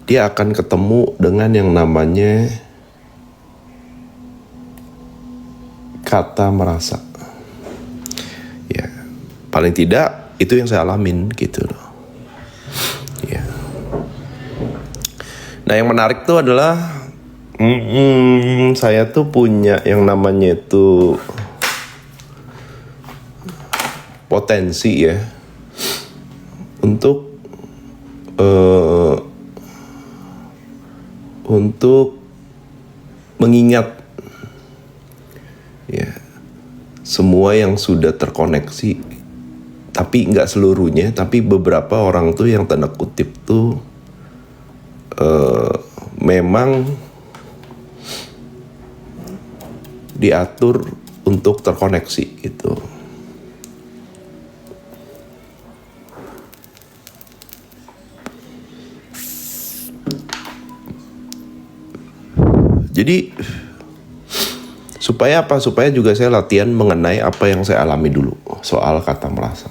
dia akan ketemu dengan yang namanya kata merasa. Ya, paling tidak itu yang saya alamin gitu loh. Ya. Nah, yang menarik tuh adalah saya tuh punya yang namanya itu potensi ya untuk mengingat ya semua yang sudah terkoneksi, tapi nggak seluruhnya, tapi beberapa orang tuh yang tanda kutip tuh memang diatur untuk terkoneksi gitu. Jadi supaya apa? Supaya juga saya latihan mengenai apa yang saya alami dulu soal kata merasa.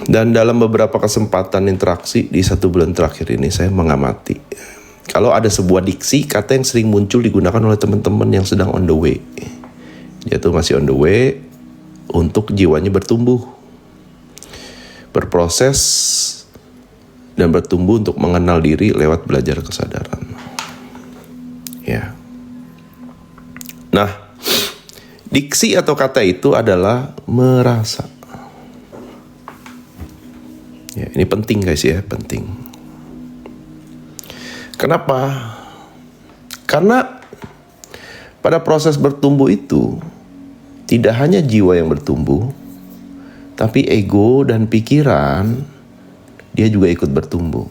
Dan dalam beberapa kesempatan interaksi di 1 bulan terakhir ini saya mengamati kalau ada sebuah diksi kata yang sering muncul digunakan oleh teman-teman yang sedang on the way. Dia tuh masih on the way untuk jiwanya bertumbuh, berproses, dan bertumbuh untuk mengenal diri lewat belajar kesadaran. Ya. Nah, diksi atau kata itu adalah merasa. Ya, ini penting guys ya, penting. Kenapa? Karena pada proses bertumbuh itu tidak hanya jiwa yang bertumbuh, tapi ego dan pikiran dia juga ikut bertumbuh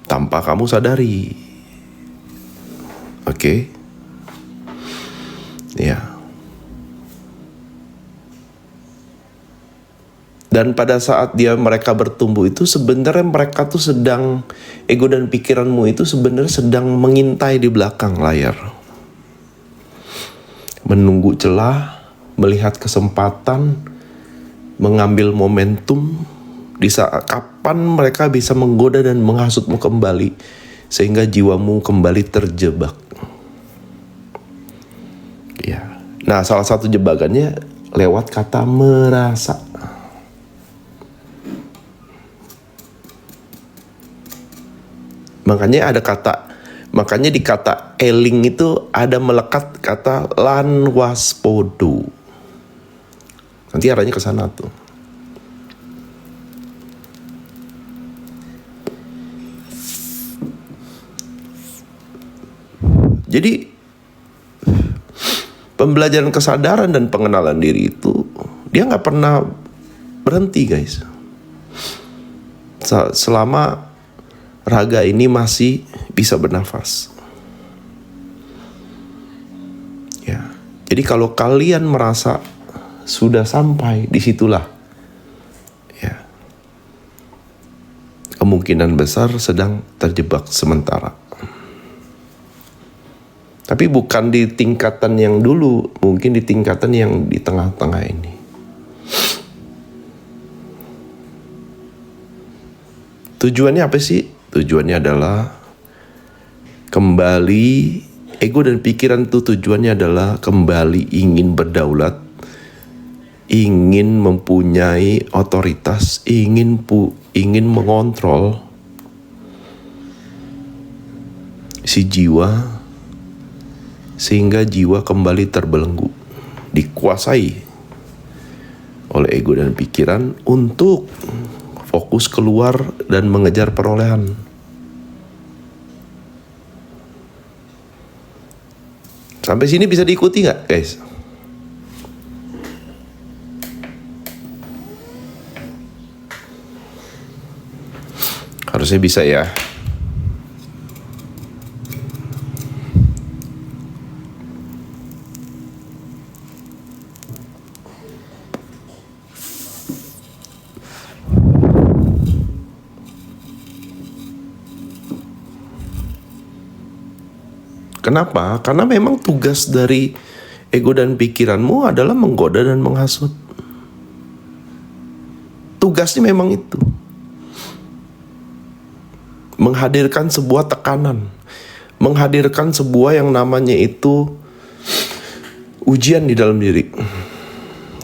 tanpa kamu sadari. Oke? Ya. Dan pada saat mereka bertumbuh itu sebenarnya mereka tuh sedang, ego dan pikiranmu itu sebenarnya sedang mengintai di belakang layar, menunggu celah, melihat kesempatan, mengambil momentum di saat kapan mereka bisa menggoda dan menghasutmu kembali sehingga jiwamu kembali terjebak. Ya. Nah, salah satu jebakannya lewat kata merasa. Makanya di kata eling itu ada melekat kata lan waspodo. Nanti arahnya ke sana tuh. Jadi pembelajaran kesadaran dan pengenalan diri itu dia nggak pernah berhenti guys. Selama raga ini masih bisa bernafas. Ya. Jadi kalau kalian merasa sudah sampai disitulah, ya, kemungkinan besar sedang terjebak sementara. Tapi bukan di tingkatan yang dulu, mungkin di tingkatan yang di tengah-tengah ini. Tujuannya apa sih? Tujuannya adalah kembali, ego dan pikiran itu tujuannya adalah kembali ingin berdaulat, ingin mempunyai otoritas, ingin mengontrol si jiwa, sehingga jiwa kembali terbelenggu, dikuasai oleh ego dan pikiran untuk fokus keluar dan mengejar perolehan. Sampai sini bisa diikuti nggak, guys? Harusnya bisa ya. Kenapa? Karena memang tugas dari ego dan pikiranmu adalah menggoda dan menghasut. tugasnya memang itu. Menghadirkan sebuah tekanan, menghadirkan sebuah yang namanya itu ujian di dalam diri.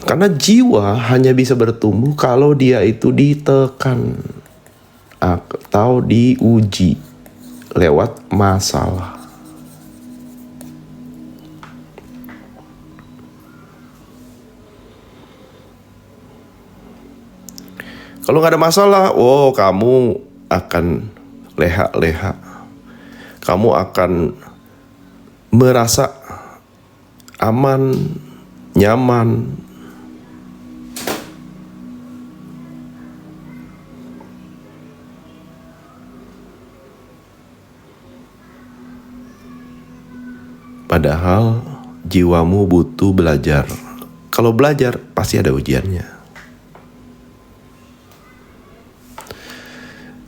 Karena jiwa hanya bisa bertumbuh kalau dia itu ditekan atau diuji lewat masalah. Kalau nggak ada masalah, kamu akan leha-leha. Kamu akan merasa aman, nyaman. Padahal jiwamu butuh belajar. Kalau belajar pasti ada ujiannya.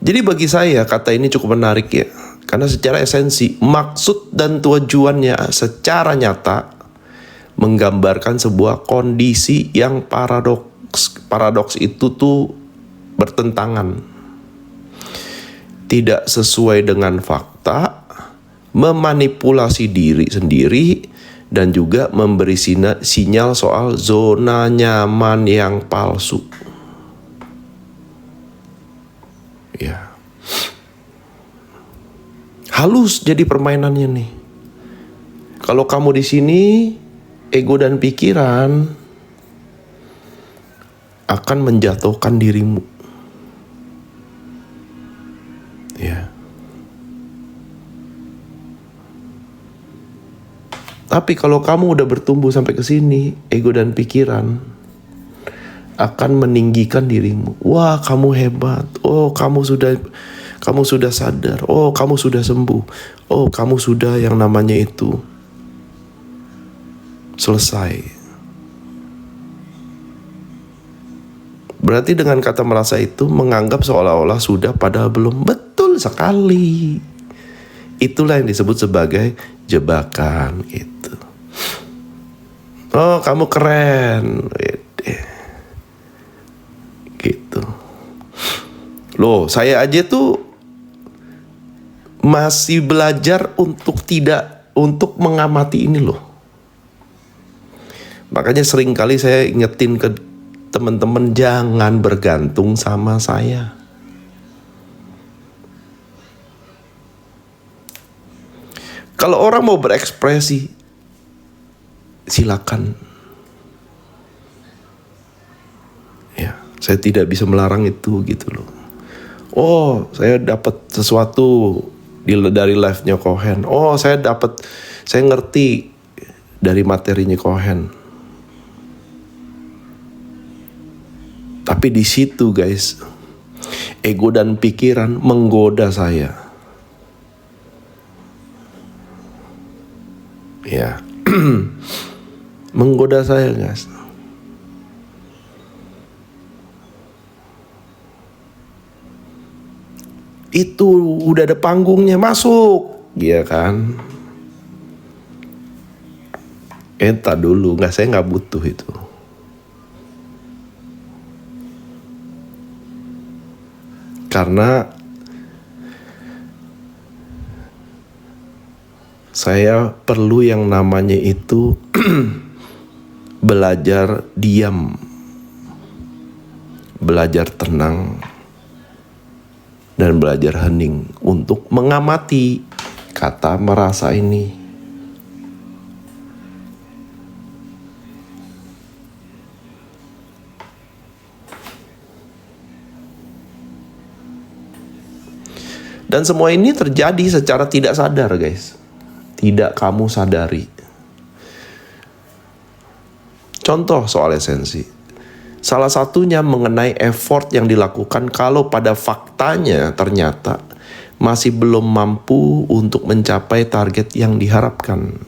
Jadi bagi saya kata ini cukup menarik ya. Karena secara esensi, maksud dan tujuannya secara nyata menggambarkan sebuah kondisi yang paradoks. Paradoks itu tuh bertentangan. Tidak sesuai dengan fakta, memanipulasi diri sendiri, dan juga memberi sinyal soal zona nyaman yang palsu. Ya. Halus jadi permainannya nih. Kalau kamu di sini, ego dan pikiran akan menjatuhkan dirimu. Ya. Tapi kalau kamu udah bertumbuh sampai ke sini, ego dan pikiran akan meninggikan dirimu. Wah, kamu hebat. Oh, kamu sudah sadar. Oh, kamu sudah sembuh. Oh, kamu sudah yang namanya itu selesai. Berarti dengan kata merasa itu menganggap seolah-olah sudah, padahal belum. Betul sekali. Itulah yang disebut sebagai jebakan gitu. Oh, kamu keren. Gitu. Loh, saya aja tuh masih belajar untuk mengamati ini loh. Makanya seringkali saya ingetin ke teman-teman, jangan bergantung sama saya. Kalau orang mau berekspresi, silakan. Ya, saya tidak bisa melarang itu gitu loh. Oh, saya dapat sesuatu dari live-nya Cohen. Oh, saya ngerti dari materinya Cohen. Tapi di situ guys, ego dan pikiran menggoda saya. Ya, menggoda saya guys. Itu udah ada panggungnya, masuk, ya kan? Tak dulu, saya nggak butuh itu. Karena saya perlu yang namanya itu belajar diam, belajar tenang, dan belajar hening untuk mengamati kata merasa ini. Dan semua ini terjadi secara tidak sadar guys. Tidak kamu sadari. Contoh soal esensi. Salah satunya mengenai effort yang dilakukan kalau pada faktanya ternyata masih belum mampu untuk mencapai target yang diharapkan.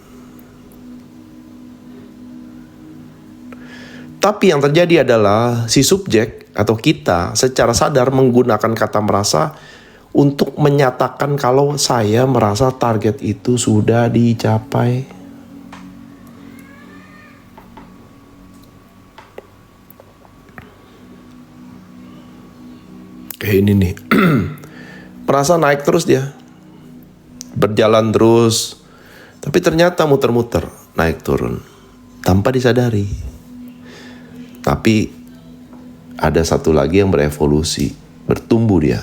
Tapi yang terjadi adalah si subjek atau kita secara sadar menggunakan kata merasa untuk menyatakan kalau saya merasa target itu sudah dicapai. Kayak ini nih. Merasa naik terus dia. Berjalan terus. Tapi ternyata muter-muter, naik turun. Tanpa disadari. Tapi ada satu lagi yang berevolusi. Bertumbuh dia.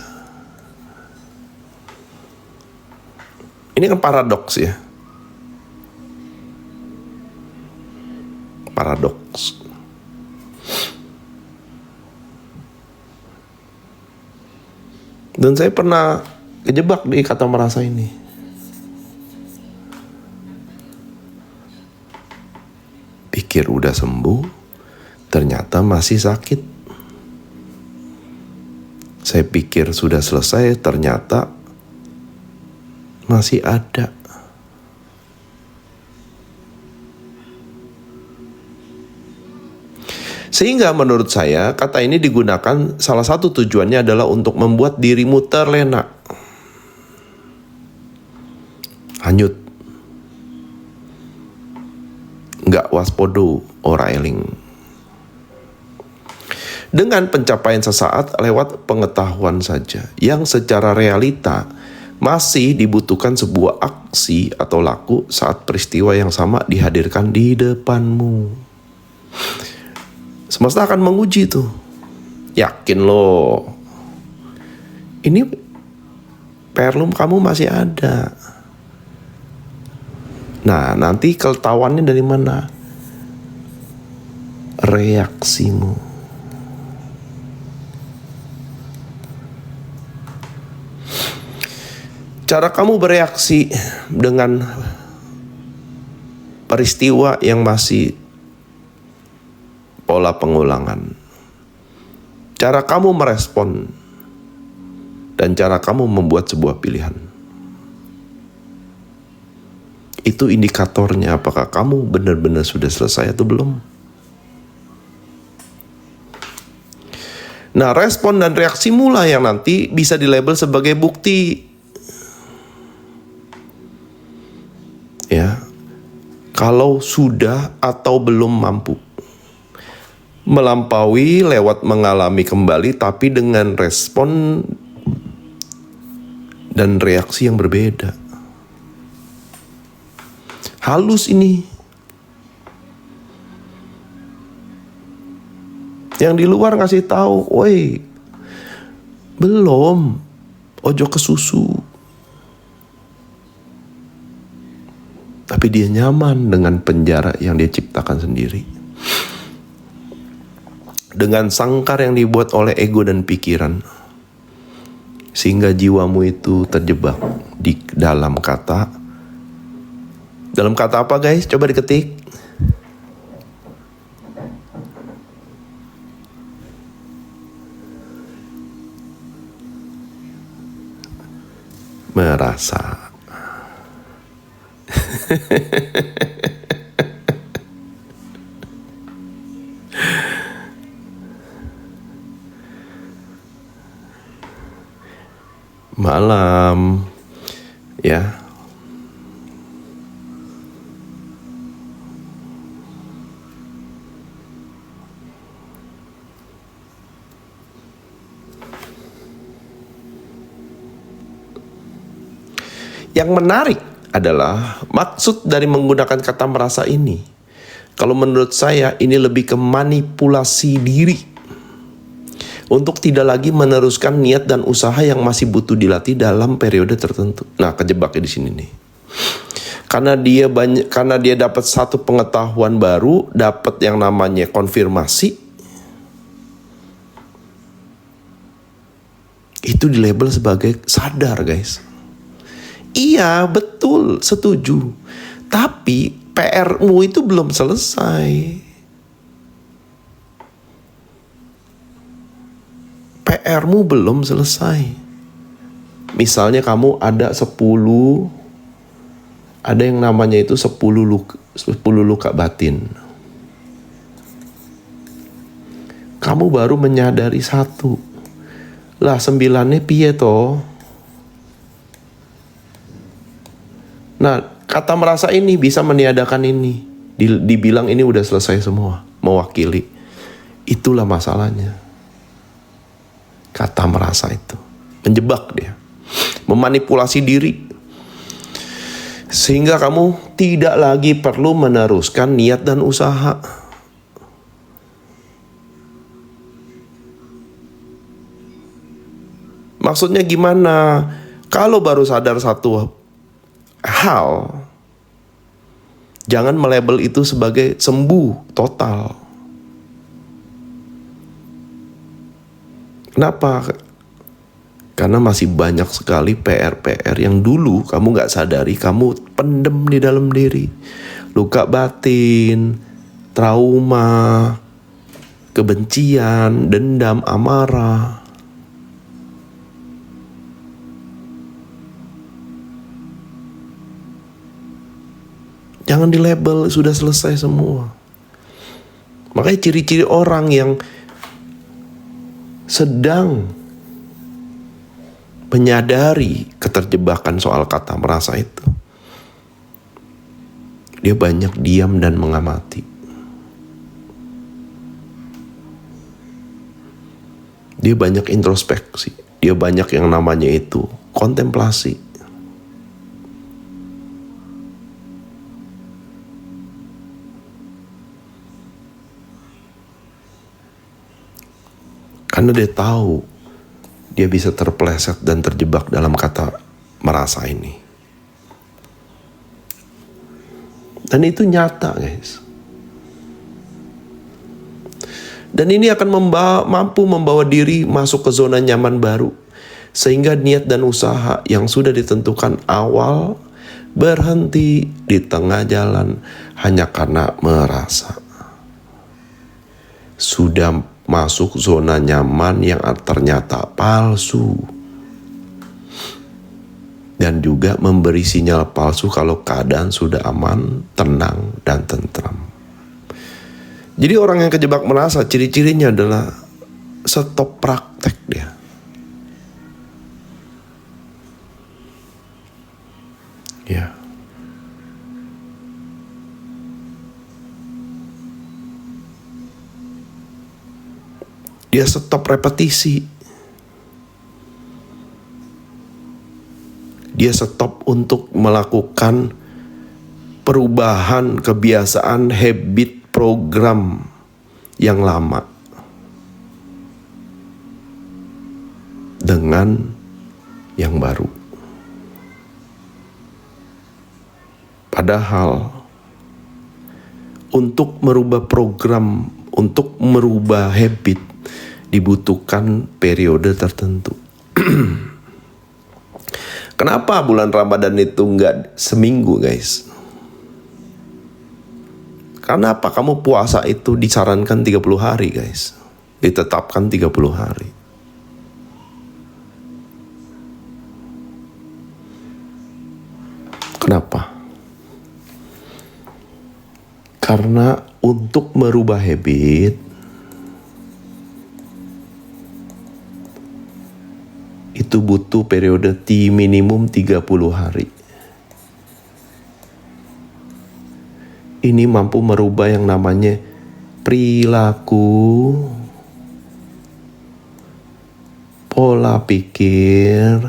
Ini kan paradoks ya. Paradoks. Dan saya pernah kejebak di kata merasa ini. Pikir udah sembuh, ternyata masih sakit. Saya pikir sudah selesai, ternyata masih ada. Sehingga menurut saya kata ini digunakan salah satu tujuannya adalah untuk membuat dirimu terlena. Hanyut. Nggak waspodo ora eling. Dengan pencapaian sesaat lewat pengetahuan saja yang secara realita masih dibutuhkan sebuah aksi atau laku saat peristiwa yang sama dihadirkan di depanmu. Semesta akan menguji tuh. Yakin lo. Ini perlum kamu masih ada. Nah, nanti ketahuannya dari mana? Reaksimu. Cara kamu bereaksi dengan peristiwa yang masih pola pengulangan. Cara kamu merespon dan cara kamu membuat sebuah pilihan. Itu indikatornya apakah kamu benar-benar sudah selesai atau belum. Nah, respon dan reaksi mula yang nanti bisa dilabel sebagai bukti. Ya. Kalau sudah atau belum mampu. Melampaui lewat mengalami kembali tapi dengan respon dan reaksi yang berbeda. Halus ini. Yang di luar ngasih tahu, woi, belum, ojo ke susu. Tapi dia nyaman dengan penjara yang dia ciptakan sendiri. Dengan sangkar yang dibuat oleh ego dan pikiran. Sehingga jiwamu itu terjebak di dalam kata. Dalam kata apa guys? Coba diketik. Merasa. Malam ya. Yang menarik adalah maksud dari menggunakan kata merasa ini. Kalau menurut saya ini lebih ke manipulasi diri. Untuk tidak lagi meneruskan niat dan usaha yang masih butuh dilatih dalam periode tertentu. Nah, kejebaknya di sini nih. Karena dia dapat satu pengetahuan baru, dapat yang namanya konfirmasi. Itu dilabel sebagai sadar, guys. Iya, betul, setuju. Tapi PR-mu itu belum selesai. PR-mu belum selesai. Misalnya kamu ada 10, ada yang namanya itu 10 luka batin. Kamu baru menyadari 1. Lah 9-nya piye toh? Nah, kata merasa ini bisa meniadakan ini. Dibilang ini udah selesai semua, mewakili. Itulah masalahnya. kata merasa itu. Menjebak dia. Memanipulasi diri. Sehingga kamu tidak lagi perlu meneruskan niat dan usaha. Maksudnya gimana? Kalau baru sadar satu hal, jangan melabel itu sebagai sembuh total. Kenapa? Karena masih banyak sekali PR-PR yang dulu kamu gak sadari, kamu pendem di dalam diri. Luka batin, trauma, kebencian, dendam, amarah. Jangan dilabel, sudah selesai semua. Makanya ciri-ciri orang yang sedang menyadari keterjebakan soal kata merasa itu, dia banyak diam dan mengamati. Dia banyak introspeksi. Dia banyak yang namanya itu kontemplasi. Karena dia tahu dia bisa terpeleset dan terjebak dalam kata merasa ini. Dan itu nyata, guys. Dan ini akan mampu membawa diri masuk ke zona nyaman baru. Sehingga niat dan usaha yang sudah ditentukan awal berhenti di tengah jalan hanya karena merasa. Sudah masuk zona nyaman yang ternyata palsu. Dan juga memberi sinyal palsu kalau keadaan sudah aman, tenang, dan tentram. Jadi orang yang kejebak merasa, ciri-cirinya adalah stop praktek dia. Ya. Dia stop repetisi. Dia stop untuk melakukan perubahan kebiasaan, habit, program yang lama dengan yang baru. Padahal untuk merubah program, untuk merubah habit, dibutuhkan periode tertentu. Kenapa bulan Ramadan itu enggak seminggu, guys? Karena apa? Kamu puasa itu disarankan 30 hari, guys. Ditetapkan 30 hari. Kenapa? Karena untuk merubah habit itu butuh periode minimum 30 hari. Ini mampu merubah yang namanya perilaku, pola pikir,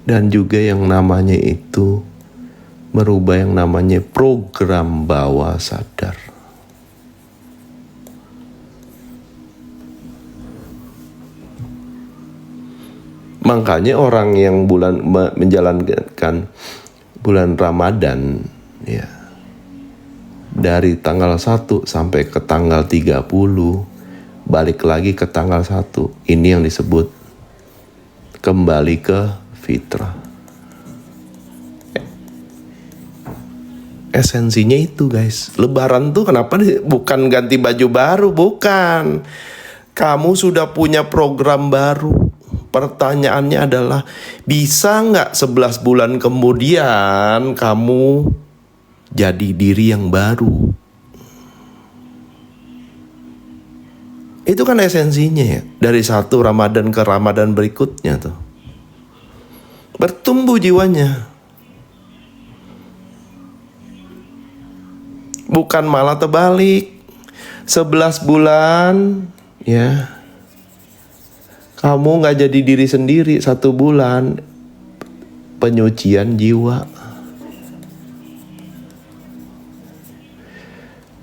dan juga yang namanya itu merubah yang namanya program bawah sadar. Makanya orang yang menjalankan bulan Ramadan, ya, dari tanggal 1 sampai ke tanggal 30, balik lagi ke tanggal 1, ini yang disebut kembali ke fitrah. Esensinya itu, guys. Lebaran tuh kenapa bukan ganti baju baru, bukan. Kamu sudah punya program baru. Pertanyaannya adalah, bisa nggak 11 bulan kemudian kamu jadi diri yang baru? Itu kan esensinya ya. Dari satu Ramadan ke Ramadan berikutnya tuh. Bertumbuh jiwanya. Bukan malah terbalik. 11 bulan ya, kamu gak jadi diri sendiri. 1 bulan penyucian jiwa,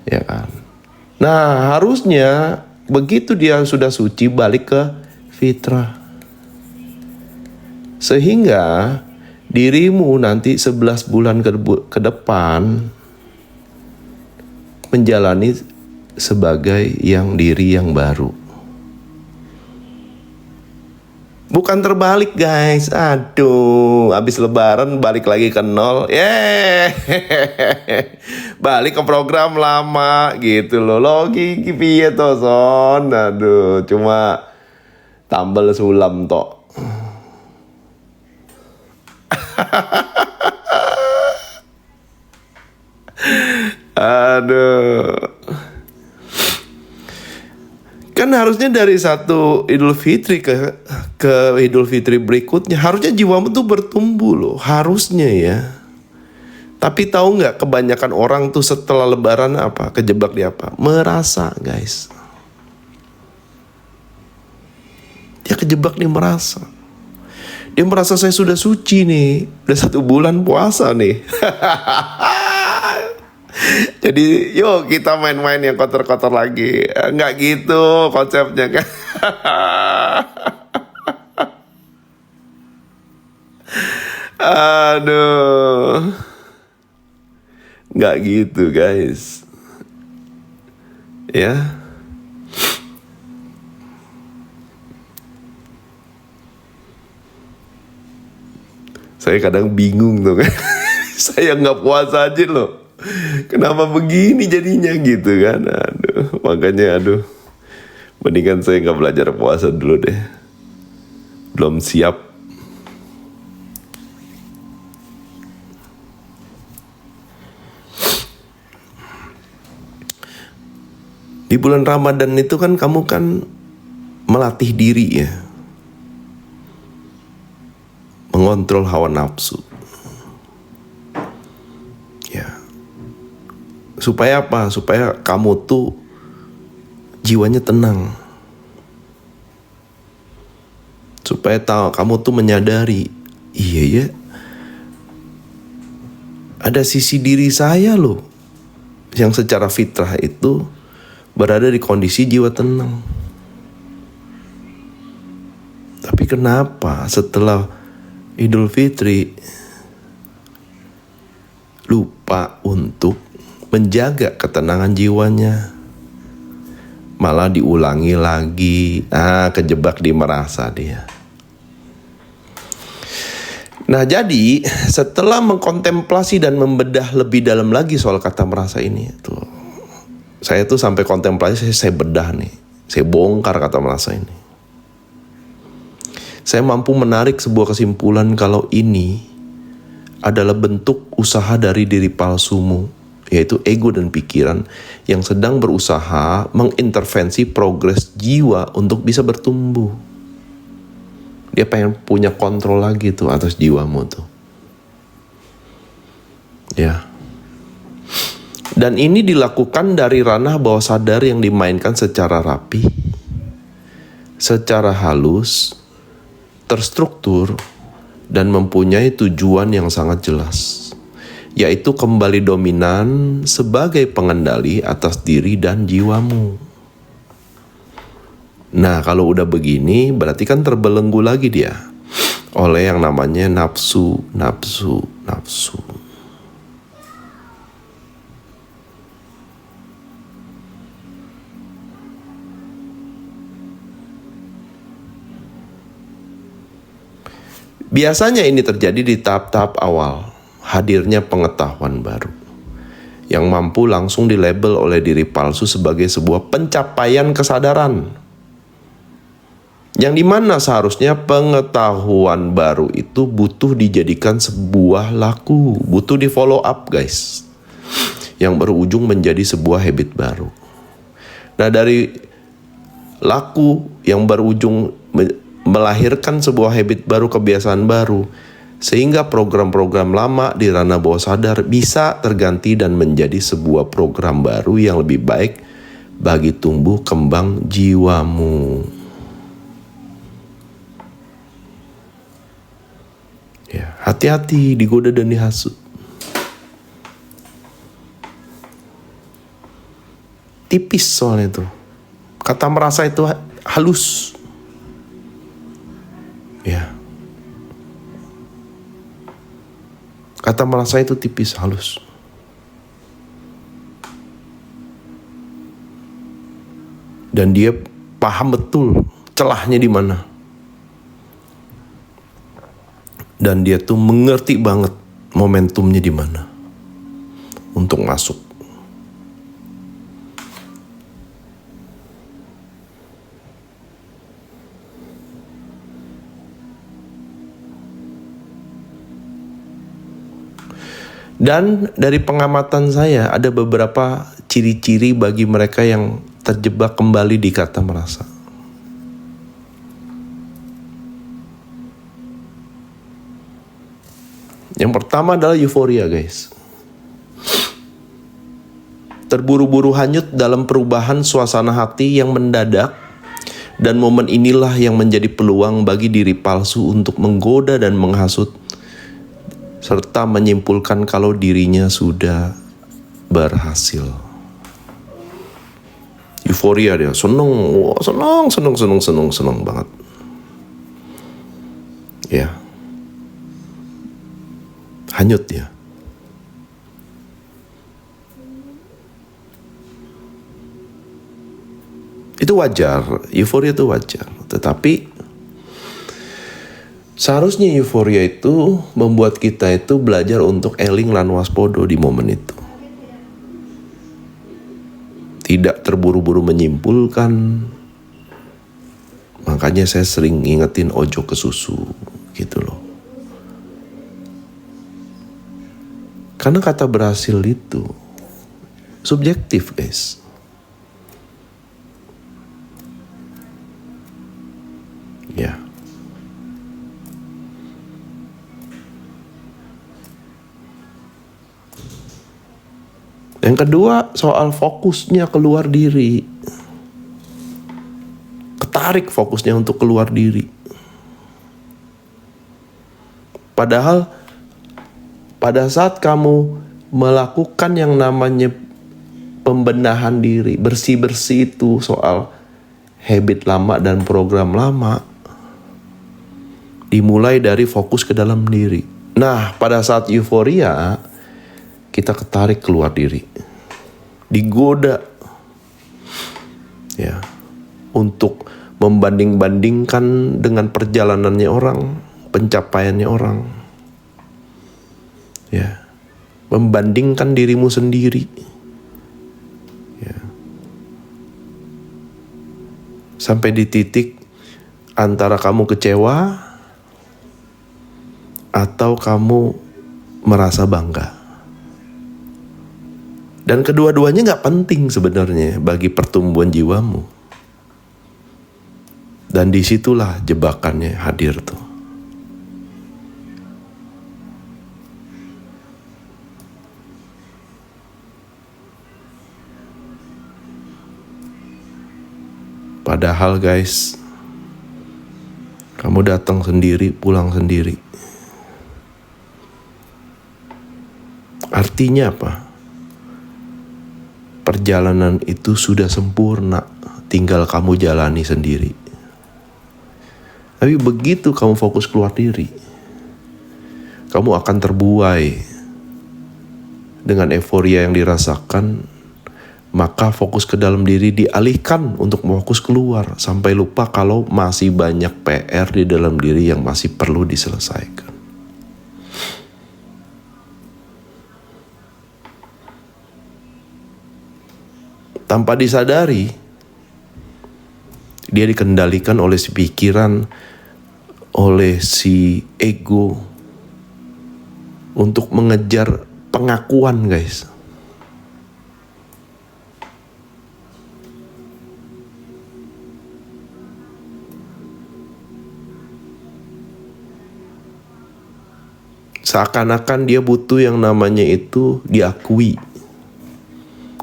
ya kan. Nah harusnya begitu dia sudah suci, balik ke fitrah, sehingga dirimu nanti 11 bulan ke depan menjalani sebagai diri yang baru. Bukan terbalik guys. Aduh, habis lebaran balik lagi ke nol. Balik ke program lama gitu loh. Logi piye to son. Aduh, cuma tambal sulam tok. Aduh. Kan harusnya dari satu Idul Fitri ke Idul Fitri berikutnya harusnya jiwamu tuh bertumbuh loh, harusnya ya. Tapi tahu nggak, kebanyakan orang tuh setelah Lebaran apa? Kejebak di apa? Merasa guys. Dia kejebak di merasa. Dia merasa saya sudah suci nih, udah 1 bulan puasa nih. Jadi yuk kita main-main yang kotor-kotor lagi. Nggak gitu konsepnya kan. Aduh, nggak gitu guys. Ya, saya kadang bingung tuh kan. Saya nggak puasa aja loh. Kenapa begini jadinya gitu kan. Aduh, makanya mendingan saya nggak belajar puasa dulu deh. Belum siap. Di bulan Ramadan itu kan kamu kan melatih diri ya, mengontrol hawa nafsu. Supaya apa? Supaya kamu tuh jiwanya tenang. Supaya kamu tuh menyadari, iya ya, ada sisi diri saya loh yang secara fitrah itu berada di kondisi jiwa tenang. Tapi kenapa setelah Idul Fitri lupa untuk menjaga ketenangan jiwanya, malah diulangi lagi. Kejebak di merasa dia. Nah jadi setelah mengkontemplasi dan membedah lebih dalam lagi soal kata merasa ini tuh, saya tuh sampai kontemplasi, saya bedah nih, saya bongkar kata merasa ini. Saya mampu menarik sebuah kesimpulan kalau ini adalah bentuk usaha dari diri palsumu, yaitu ego dan pikiran yang sedang berusaha mengintervensi progres jiwa untuk bisa bertumbuh. Dia pengen punya kontrol lagi tuh atas jiwamu tuh. Ya. Dan ini dilakukan dari ranah bawah sadar yang dimainkan secara rapi, secara halus, terstruktur, dan mempunyai tujuan yang sangat jelas, yaitu kembali dominan sebagai pengendali atas diri dan jiwamu. Nah kalau udah begini berarti kan terbelenggu lagi dia oleh yang namanya nafsu. Biasanya ini terjadi di tahap-tahap awal hadirnya pengetahuan baru yang mampu langsung dilabel oleh diri palsu sebagai sebuah pencapaian kesadaran, yang dimana seharusnya pengetahuan baru itu butuh dijadikan sebuah laku, butuh di follow up guys, yang berujung menjadi sebuah habit baru. Nah dari laku yang berujung melahirkan sebuah habit baru, kebiasaan baru, sehingga program-program lama di ranah bawah sadar bisa terganti dan menjadi sebuah program baru yang lebih baik bagi tumbuh kembang jiwamu. Ya, hati-hati digoda dan dihasut. Tipis soalnya itu. Kata merasa itu halus. Ya. Kata merasa itu tipis, halus. Dan dia paham betul celahnya di mana. Dan dia tuh mengerti banget momentumnya di mana untuk masuk. Dan dari pengamatan saya ada beberapa ciri-ciri bagi mereka yang terjebak kembali di kata merasa. Yang pertama adalah euforia, guys. Terburu-buru hanyut dalam perubahan suasana hati yang mendadak, dan momen inilah yang menjadi peluang bagi diri palsu untuk menggoda dan menghasut, serta menyimpulkan kalau dirinya sudah berhasil. Euforia dia, seneng banget. Ya. Hanyut ya. Itu wajar, euforia itu wajar. Tetapi seharusnya euforia itu membuat kita itu belajar untuk eling lan waspodo di momen itu. Tidak terburu-buru menyimpulkan. Makanya saya sering ngingetin ojo ke susu gitu loh. Karena kata berhasil itu subjektif, guys. Ya. Yang kedua, soal fokusnya keluar diri. Ketarik fokusnya untuk keluar diri. Padahal pada saat kamu melakukan yang namanya pembenahan diri, bersih-bersih itu soal habit lama dan program lama, dimulai dari fokus ke dalam diri. Nah, pada saat euforia, kita ketarik keluar diri, digoda ya untuk membanding-bandingkan dengan perjalanannya orang, pencapaiannya orang. Ya, membandingkan dirimu sendiri. Ya. Sampai di titik antara kamu kecewa atau kamu merasa bangga. Dan kedua-duanya gak penting sebenarnya bagi pertumbuhan jiwamu. Dan disitulah jebakannya hadir tuh. Padahal guys, kamu datang sendiri, pulang sendiri. Artinya apa? Perjalanan itu sudah sempurna, tinggal kamu jalani sendiri. Tapi begitu kamu fokus keluar diri, kamu akan terbuai dengan euforia yang dirasakan. Maka fokus ke dalam diri dialihkan untuk fokus keluar, sampai lupa kalau masih banyak PR di dalam diri yang masih perlu diselesaikan. Tanpa disadari, dia dikendalikan oleh si pikiran, oleh si ego untuk mengejar pengakuan, guys. Seakan-akan dia butuh yang namanya itu diakui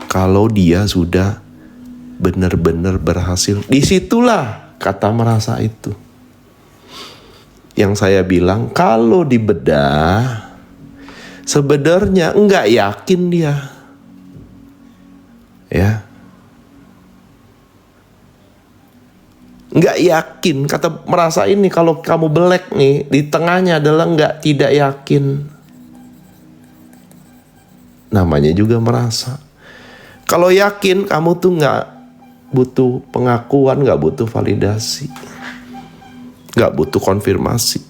kalau dia sudah benar-benar berhasil. Disitulah kata merasa itu. Yang saya bilang kalau dibedah, sebenarnya enggak yakin dia. Ya. Enggak yakin, kata merasa ini kalau kamu belek nih, di tengahnya adalah tidak yakin. Namanya juga merasa. Kalau yakin, kamu tuh enggak butuh pengakuan, enggak butuh validasi. Enggak butuh konfirmasi.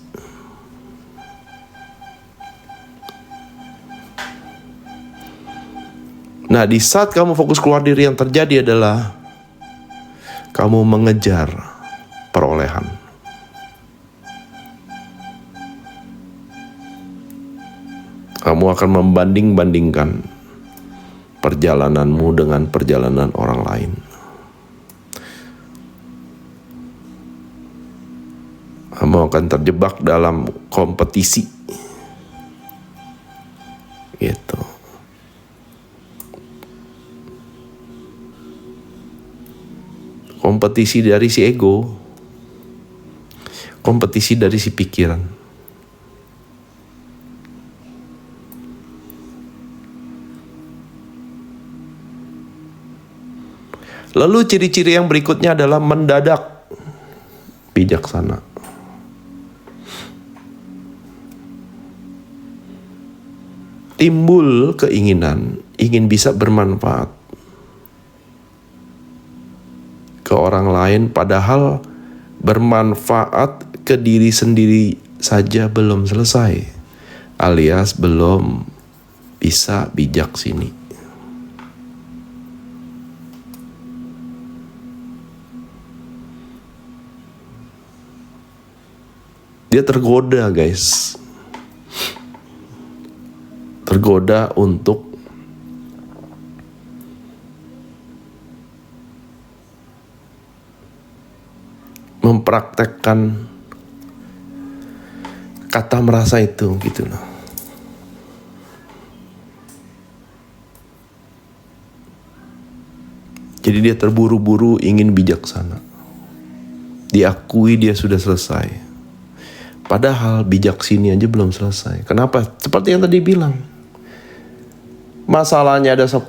Nah, di saat kamu fokus keluar diri, yang terjadi adalah kamu mengejar perolehan. Kamu akan membanding-bandingkan perjalananmu dengan perjalanan orang lain. Kamu akan terjebak dalam kompetisi. Gitu. Kompetisi dari si ego, kompetisi dari si pikiran. Lalu ciri-ciri yang berikutnya adalah mendadak bijaksana. Timbul keinginan, ingin bisa bermanfaat ke orang lain, padahal bermanfaat ke diri sendiri saja belum selesai, alias belum bisa bijak sini. Dia tergoda, guys. Tergoda untuk mempraktekkan kata merasa itu, gitu loh. Jadi dia terburu-buru ingin bijaksana. Diakui dia sudah selesai. Padahal bijak sini aja belum selesai. Kenapa? Seperti yang tadi bilang. Masalahnya ada 10,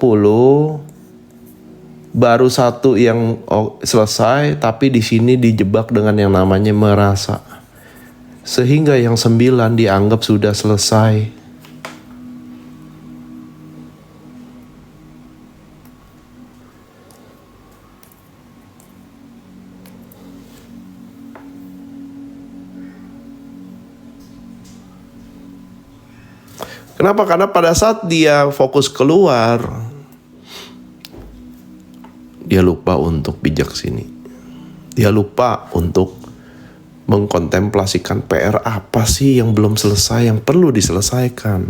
baru 1 yang selesai, tapi di sini dijebak dengan yang namanya merasa. Sehingga yang 9 dianggap sudah selesai. Kenapa? Karena pada saat dia fokus keluar, dia lupa untuk bijak sini. Dia lupa untuk mengkontemplasikan PR apa sih yang belum selesai, yang perlu diselesaikan.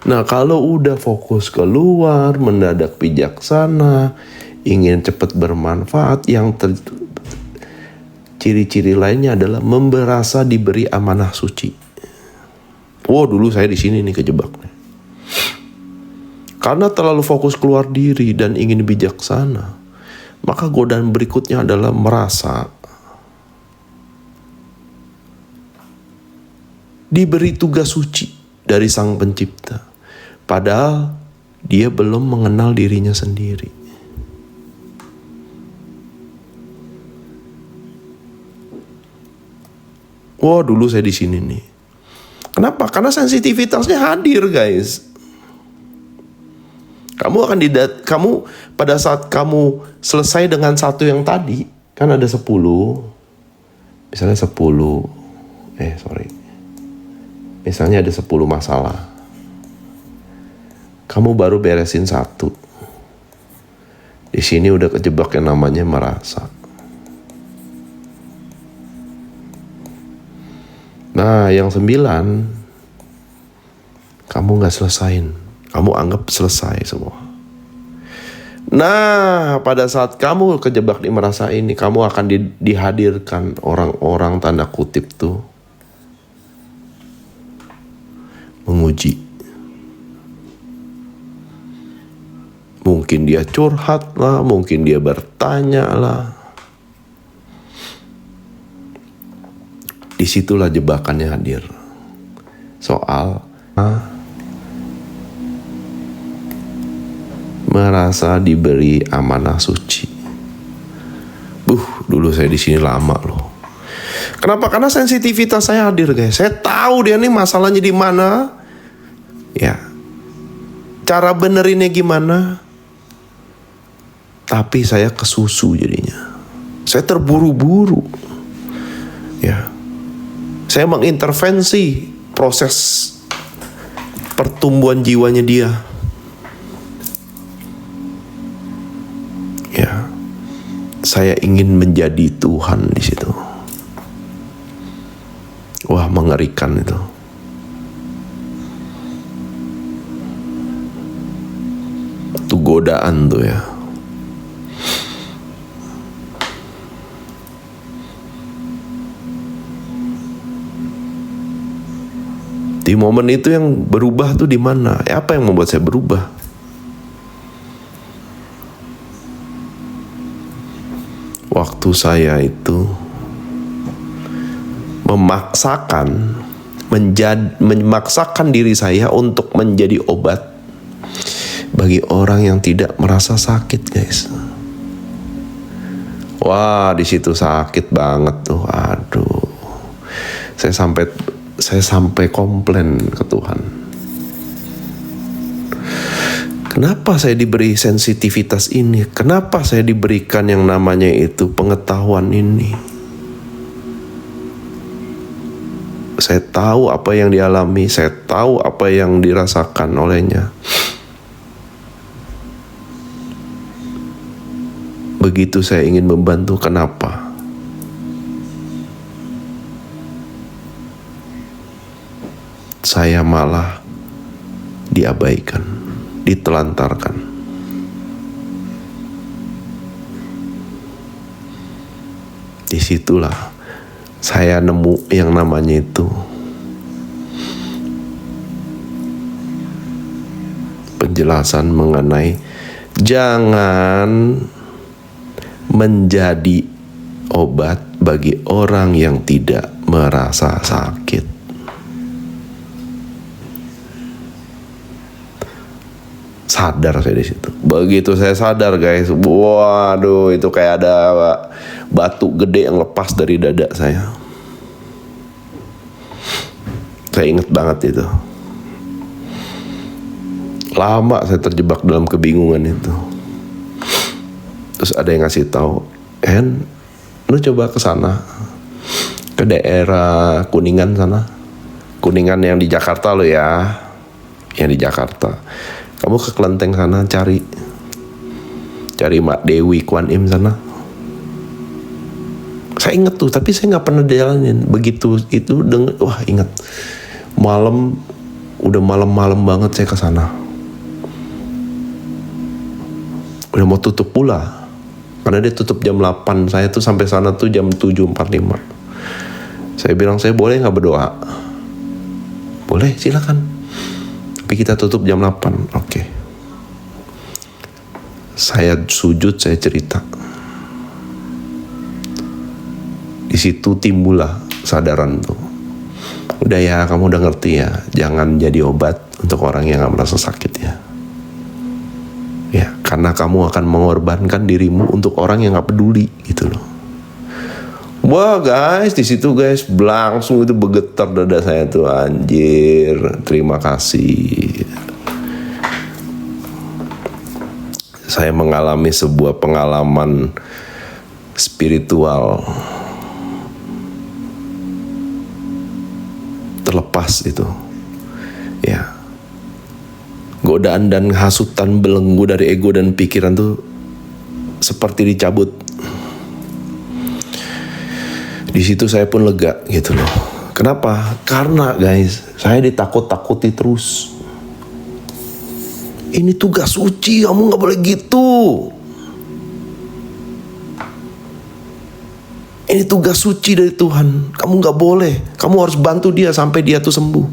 Nah, kalau udah fokus keluar, mendadak bijaksana, ingin cepat bermanfaat, yang ciri-ciri lainnya adalah merasa diberi amanah suci. Dulu saya di sini nih kejebak nih. Karena terlalu fokus keluar diri dan ingin bijaksana, maka godaan berikutnya adalah merasa diberi tugas suci dari Sang Pencipta. Padahal dia belum mengenal dirinya sendiri. Dulu saya di sini nih. Kenapa? Karena sensitivitasnya hadir, guys. Kamu pada saat kamu selesai dengan 1 yang tadi, kan ada 10. Misalnya 10. Misalnya ada 10 masalah. Kamu baru beresin 1. Di sini udah kejebak yang namanya merasa. Nah, yang 9 kamu gak selesain. Kamu anggap selesai semua. Nah, pada saat kamu kejebak di merasa ini, kamu akan dihadirkan orang-orang tanda kutip tuh menguji. Mungkin dia curhat lah, mungkin dia bertanya lah. Disitulah jebakannya hadir. Soal merasa diberi amanah suci. Dulu saya di sini lama loh. Kenapa? Karena sensitivitas saya hadir, guys. Saya tahu dia nih masalahnya di mana. Ya. Cara benerinnya gimana? Tapi saya kesusu jadinya. Saya terburu-buru. Ya. Saya mengintervensi proses pertumbuhan jiwanya dia. Ya. Saya ingin menjadi Tuhan di situ. Wah, mengerikan itu. Itu godaan tuh ya. Di momen itu yang berubah tuh di mana? Apa yang membuat saya berubah? Waktu saya itu memaksakan diri saya untuk menjadi obat bagi orang yang tidak merasa sakit, guys. Wah, di situ sakit banget tuh. Aduh. Saya sampai komplain ke Tuhan. Kenapa saya diberi sensitivitas ini? Kenapa saya diberikan yang namanya itu pengetahuan ini? Saya tahu apa yang dialami, saya tahu apa yang dirasakan olehnya. Begitu saya ingin membantu, kenapa? Saya malah diabaikan, ditelantarkan. Disitulah saya nemu yang namanya itu penjelasan mengenai jangan menjadi obat bagi orang yang tidak merasa sakit. Sadar saya di situ. Begitu saya sadar, guys, waduh, itu kayak ada batu gede yang lepas dari dada saya. Saya ingat banget itu. Lama saya terjebak dalam kebingungan itu. Terus ada yang ngasih tahu, "Hen, lu coba ke sana, ke daerah Kuningan sana. Kuningan yang di Jakarta lo ya, yang di Jakarta. Kamu ke Kelenteng sana cari Mak Dewi Kwan Im sana." Saya inget tuh, tapi saya nggak pernah jalanin. Begitu itu denger, wah inget. Udah malam banget saya ke sana. Udah mau tutup pula, karena dia tutup jam 8. Saya tuh sampai sana tuh jam 7.45. Saya bilang, "Saya boleh nggak berdoa?" "Boleh, silakan. Tapi kita tutup jam 8. Oke. Saya sujud, saya cerita. Di situ timbullah sadaran tuh. Udah ya, kamu udah ngerti ya. Jangan jadi obat untuk orang yang gak merasa sakit ya. Ya, karena kamu akan mengorbankan dirimu untuk orang yang gak peduli gitu loh. Wah, guys, di situ, guys, langsung itu bergetar dada saya tuh, anjir. Terima kasih. Saya mengalami sebuah pengalaman spiritual terlepas itu. Ya. Godaan dan hasutan belenggu dari ego dan pikiran tuh seperti dicabut. Di situ saya pun lega gitu loh. Kenapa? Karena, guys, saya ditakut-takuti terus. Ini tugas suci, kamu gak boleh gitu. Ini tugas suci dari Tuhan, kamu gak boleh. Kamu harus bantu dia sampai dia tuh sembuh.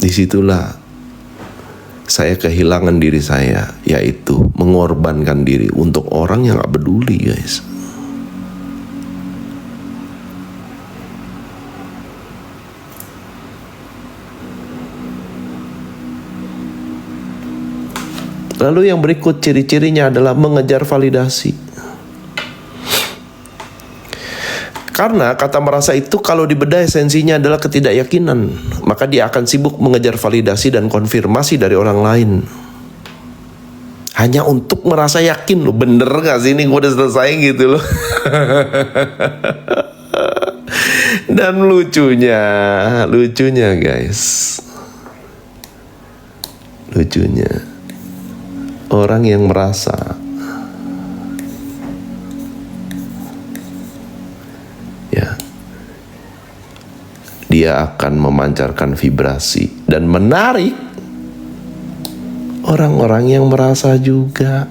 Disitulah saya kehilangan diri saya, yaitu mengorbankan diri untuk orang yang gak peduli, guys. Lalu yang berikut ciri-cirinya adalah mengejar validasi. Karena kata merasa itu kalau dibedah esensinya adalah ketidakyakinan, maka dia akan sibuk mengejar validasi dan konfirmasi dari orang lain. Hanya untuk merasa yakin loh, bener gak sih ini gue udah selesai gitu loh. Dan lucunya guys, lucunya orang yang merasa dia akan memancarkan vibrasi dan menarik orang-orang yang merasa juga.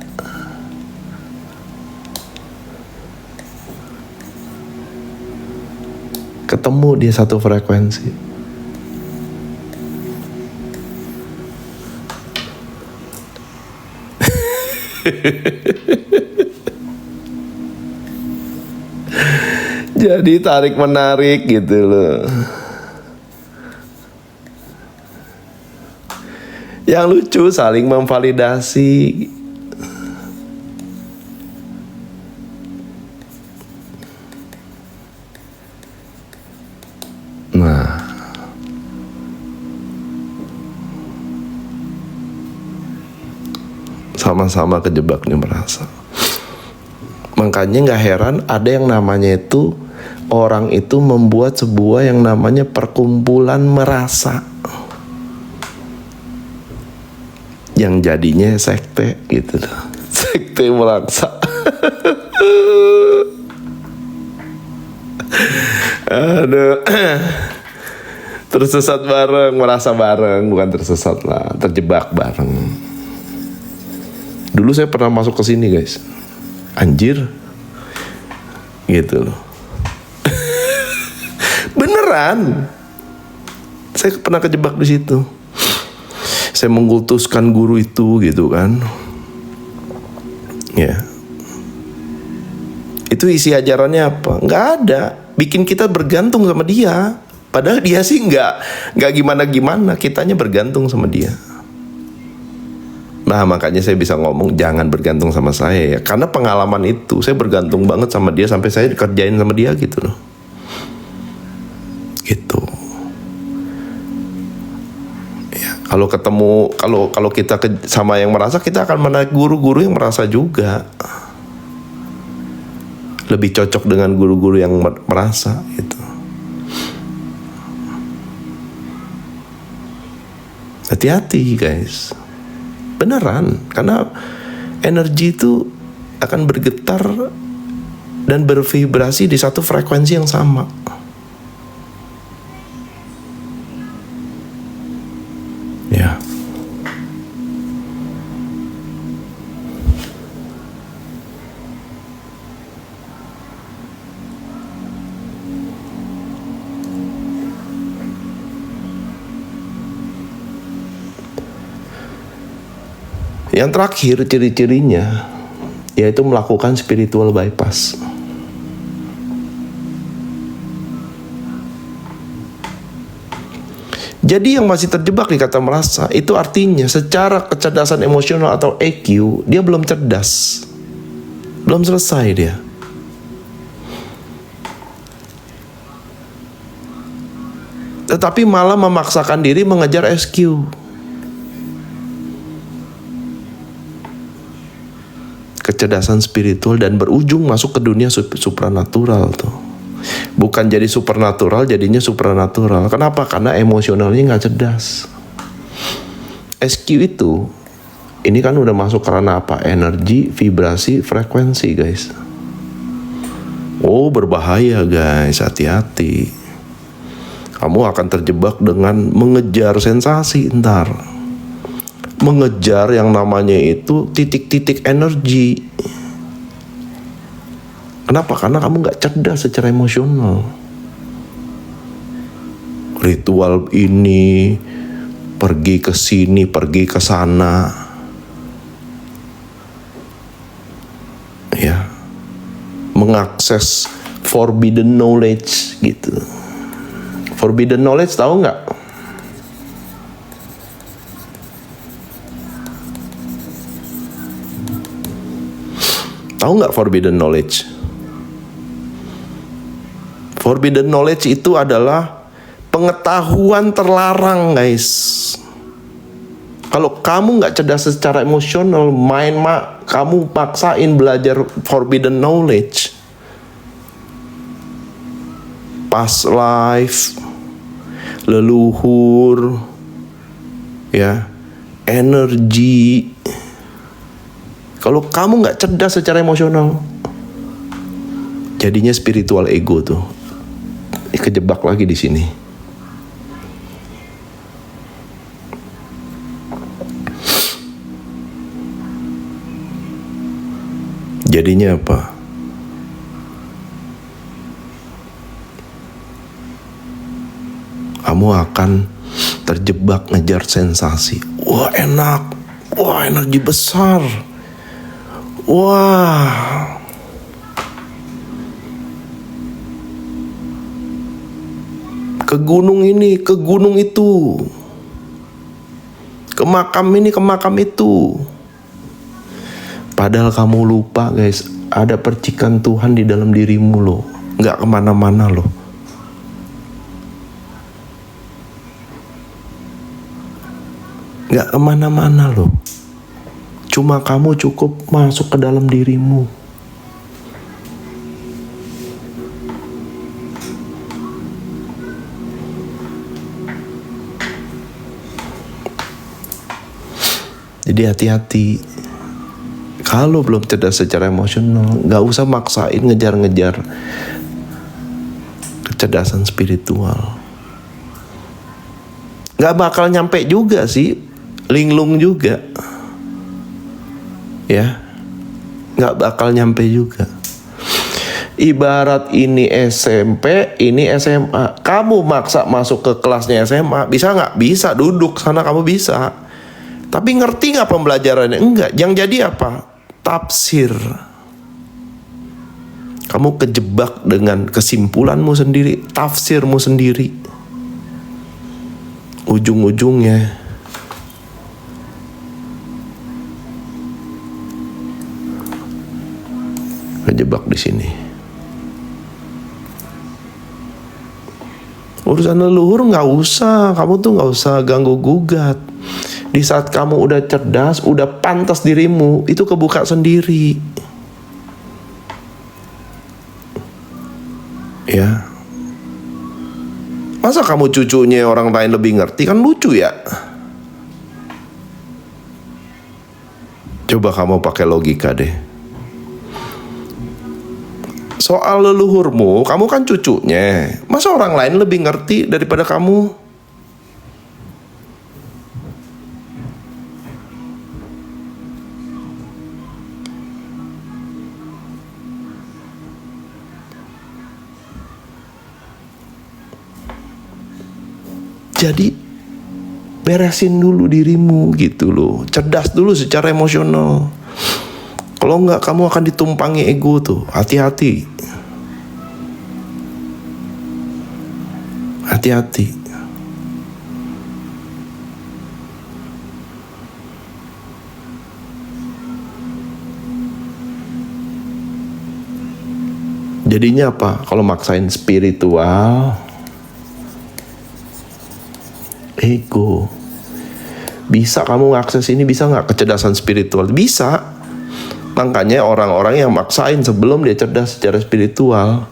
Ketemu di satu frekuensi. Jadi tarik menarik gitu loh. Yang lucu saling memvalidasi. Nah, sama-sama kejebak nih merasa. Makanya gak heran ada yang namanya itu, orang itu membuat sebuah yang namanya perkumpulan merasa, yang jadinya sekte gitu loh. Sekte merasa. Aduh. Tersesat bareng, merasa bareng, bukan tersesat lah, terjebak bareng. Dulu saya pernah masuk ke sini, guys. Anjir. Gitu loh. Beneran. Saya pernah kejebak di situ. Saya mengkultuskan guru itu gitu kan. Ya. Itu isi ajarannya apa? Nggak ada. Bikin kita bergantung sama dia. Padahal dia sih nggak gimana-gimana. Kitanya bergantung sama dia. Nah makanya saya bisa ngomong jangan bergantung sama saya ya. Karena pengalaman itu saya bergantung banget sama dia. Sampai saya dikerjain sama dia gitu loh. Gitu. Kalau ketemu, kalau kita sama yang merasa, kita akan menarik guru-guru yang merasa juga. Lebih cocok dengan guru-guru yang merasa gitu. Hati-hati guys. Beneran, karena energi itu akan bergetar dan bervibrasi di satu frekuensi yang sama. Ya. Yang terakhir ciri-cirinya yaitu melakukan spiritual bypass. Jadi yang masih terjebak di kata merasa itu artinya secara kecerdasan emosional atau EQ dia belum cerdas. Belum selesai dia. Tetapi malah memaksakan diri mengejar SQ. Kecerdasan spiritual dan berujung masuk ke dunia supranatural tuh. Bukan jadi supernatural, jadinya supranatural. Kenapa? Karena emosionalnya gak cerdas. SQ itu, ini kan udah masuk karena apa? Energi, vibrasi, frekuensi guys. Oh berbahaya guys, hati-hati. Kamu akan terjebak dengan mengejar sensasi ntar. Mengejar yang namanya itu titik-titik energi. Kenapa? Karena kamu gak cerdas secara emosional. Ritual ini, pergi ke sini, pergi ke sana. Ya. Mengakses forbidden knowledge gitu. Forbidden knowledge tahu nggak? Tahu nggak forbidden knowledge? Forbidden knowledge itu adalah pengetahuan terlarang, guys. Kalau kamu nggak cerdas secara emosional, kamu paksain belajar forbidden knowledge, past life, leluhur, ya, energi. Kalau kamu nggak cerdas secara emosional, jadinya spiritual ego tuh kejebak lagi di sini. Jadinya apa? Kamu akan terjebak ngejar sensasi. Wah enak, wah energi besar, wah ke gunung ini, ke gunung itu, ke makam ini, ke makam itu. Padahal kamu lupa, guys, ada percikan Tuhan di dalam dirimu loh. Gak kemana-mana loh. Gak kemana-mana loh. Cuma kamu cukup masuk ke dalam dirimu. Jadi hati-hati. Kalau belum cerdas secara emosional, gak usah maksain ngejar-ngejar kecerdasan spiritual. Gak bakal nyampe juga sih, linglung juga. Ya, gak bakal nyampe juga. Ibarat ini SMP, ini SMA. Kamu maksa masuk ke kelasnya SMA, bisa gak? Bisa, duduk sana kamu bisa. Tapi ngerti gak pembelajarannya? Enggak. Yang jadi apa? Tafsir. Kamu kejebak dengan kesimpulanmu sendiri, tafsirmu sendiri. Ujung-ujungnya kejebak di sini. Urusan leluhur nggak usah, kamu tuh nggak usah ganggu gugat. Di saat kamu udah cerdas, udah pantas dirimu, itu kebuka sendiri. Ya. Masa kamu cucunya orang lain lebih ngerti, kan lucu ya? Coba kamu pakai logika deh. Soal leluhurmu, kamu kan cucunya. Masa orang lain lebih ngerti daripada kamu? Jadi beresin dulu dirimu gitu loh. Cerdas dulu secara emosional. Kalau enggak kamu akan ditumpangi ego tuh. Hati-hati. Hati-hati. Jadinya apa? Kalau maksain spiritual, ego. Bisa kamu ngakses ini, bisa nggak kecerdasan spiritual? Bisa. Makanya orang-orang yang maksain sebelum dia cerdas secara spiritual,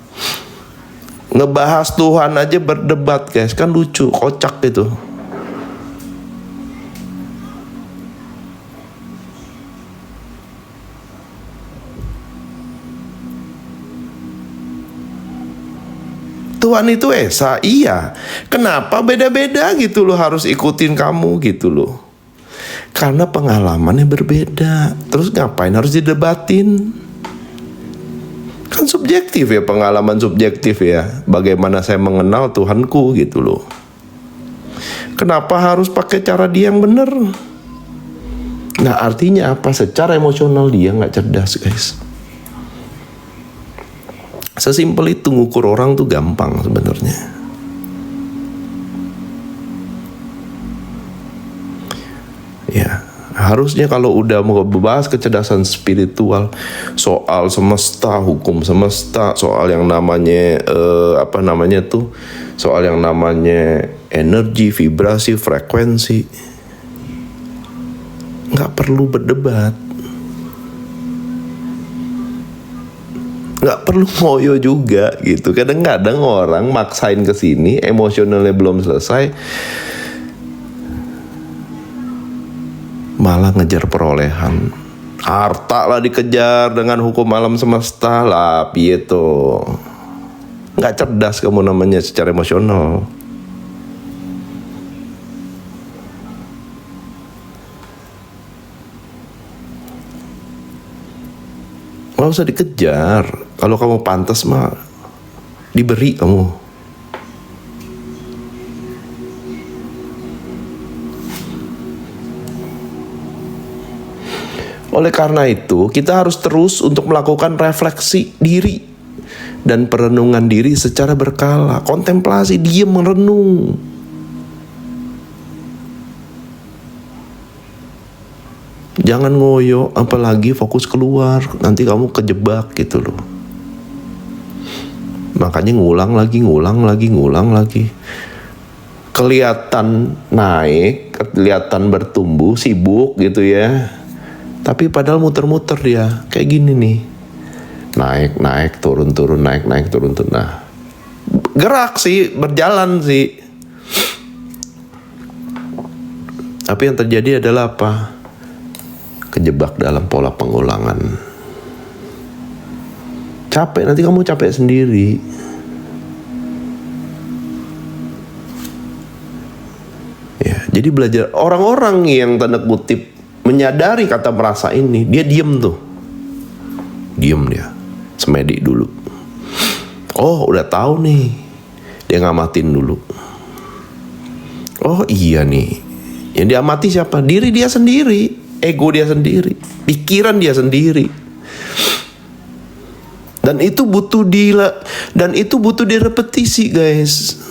ngebahas Tuhan aja berdebat, guys, kan lucu, kocak gitu. Tuhan itu esa, iya. Kenapa beda-beda gitu loh, harus ikutin kamu gitu loh. Karena pengalamannya berbeda. Terus ngapain harus didebatin? Kan subjektif ya, pengalaman subjektif ya. Bagaimana saya mengenal Tuhanku gitu loh. Kenapa harus pakai cara dia yang benar? Nah, artinya apa? Secara emosional dia nggak cerdas, guys. Sesimpel itu, ngukur orang tuh gampang sebenarnya. Ya, harusnya kalau udah mau bahas kecerdasan spiritual, soal semesta, hukum semesta, soal yang namanya soal yang namanya energi, vibrasi, frekuensi, nggak perlu berdebat, nggak perlu ngoyo juga gitu. Kadang-kadang orang maksain ke sini, emosionalnya belum selesai, malah ngejar perolehan. Harta lah dikejar dengan hukum alam semesta lah, piye to. Nggak cerdas kamu namanya secara emosional. Nggak usah dikejar. Kalau kamu pantas mah diberi kamu. Oleh karena itu, kita harus terus untuk melakukan refleksi diri dan perenungan diri secara berkala. Kontemplasi, diam, merenung. Jangan ngoyo, apalagi fokus keluar. Nanti kamu kejebak gitu loh. Makanya ngulang lagi. Kelihatan naik, kelihatan bertumbuh, sibuk gitu ya. Tapi padahal muter-muter dia. Kayak gini nih. Naik, turun, naik, turun. Nah, gerak sih, berjalan sih. Tapi yang terjadi adalah apa? Kejebak dalam pola pengulangan. Capek, nanti kamu capek sendiri. Ya, jadi belajar. Orang-orang yang tanda kutip menyadari kata merasa ini, dia diem tuh. Diem dia. Semedi dulu. Oh, udah tahu nih. Dia ngamatin dulu. Oh iya nih. Yang diamati siapa? Diri dia sendiri. Ego dia sendiri. Pikiran dia sendiri. Dan itu butuh direpetisi, guys.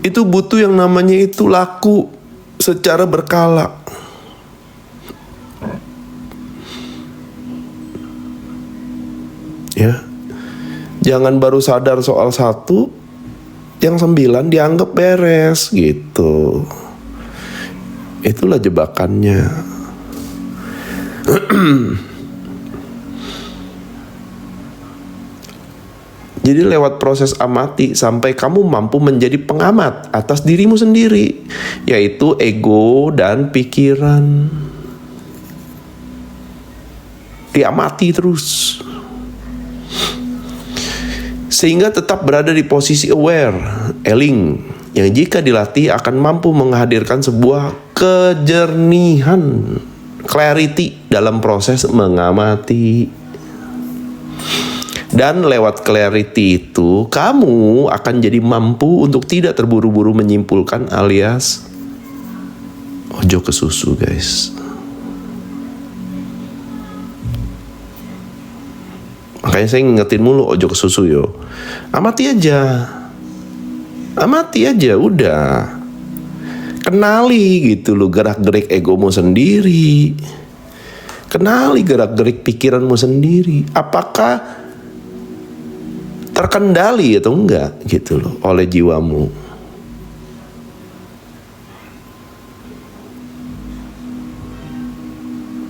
Itu butuh yang namanya itu laku secara berkala. Ya. Jangan baru sadar soal 1, yang 9 dianggap beres gitu. Itulah jebakannya. Jadi lewat proses amati sampai kamu mampu menjadi pengamat atas dirimu sendiri, yaitu ego dan pikiran. Diamati terus. Sehingga tetap berada di posisi aware, eling, yang jika dilatih akan mampu menghadirkan sebuah kejernihan, clarity dalam proses mengamati. Dan lewat clarity itu, kamu akan jadi mampu untuk tidak terburu-buru menyimpulkan alias ojo ke susu, guys. Makanya saya ngingetin mulu, ojo ke susu yo. Amati aja, udah. Kenali gitu loh gerak-gerik egomu sendiri. Kenali gerak-gerik pikiranmu sendiri. Apakah terkendali atau enggak gitu loh oleh jiwamu.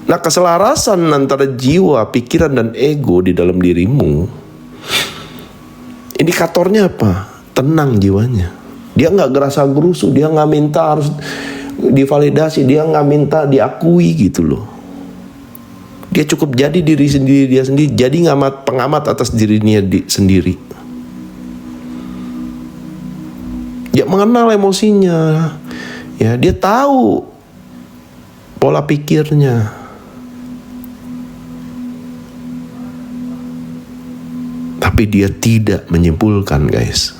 Nah, keselarasan antara jiwa, pikiran, dan ego di dalam dirimu, indikatornya apa? Tenang jiwanya. Dia nggak gerasa gerusu, dia nggak minta harus divalidasi, dia nggak minta diakui gitu loh. Dia cukup jadi diri sendiri, dia sendiri, jadi pengamat atas dirinya sendiri. Dia mengenal emosinya, ya dia tahu pola pikirnya. Tapi dia tidak menyimpulkan, guys.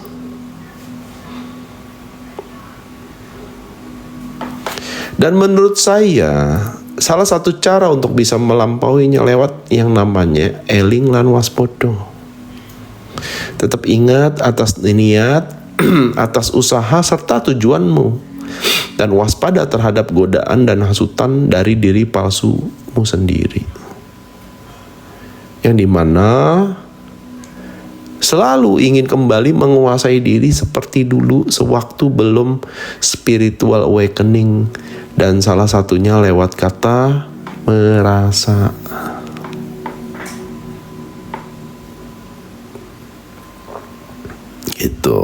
Dan menurut saya, salah satu cara untuk bisa melampauinya lewat yang namanya eling lan waspodo. Tetap ingat atas niat, atas usaha serta tujuanmu, dan waspada terhadap godaan dan hasutan dari diri palsumu sendiri, yang dimana selalu ingin kembali menguasai diri seperti dulu sewaktu belum spiritual awakening, dan salah satunya lewat kata merasa. Gitu.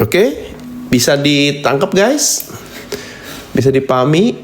Oke, bisa ditangkap guys? Bisa dipahami?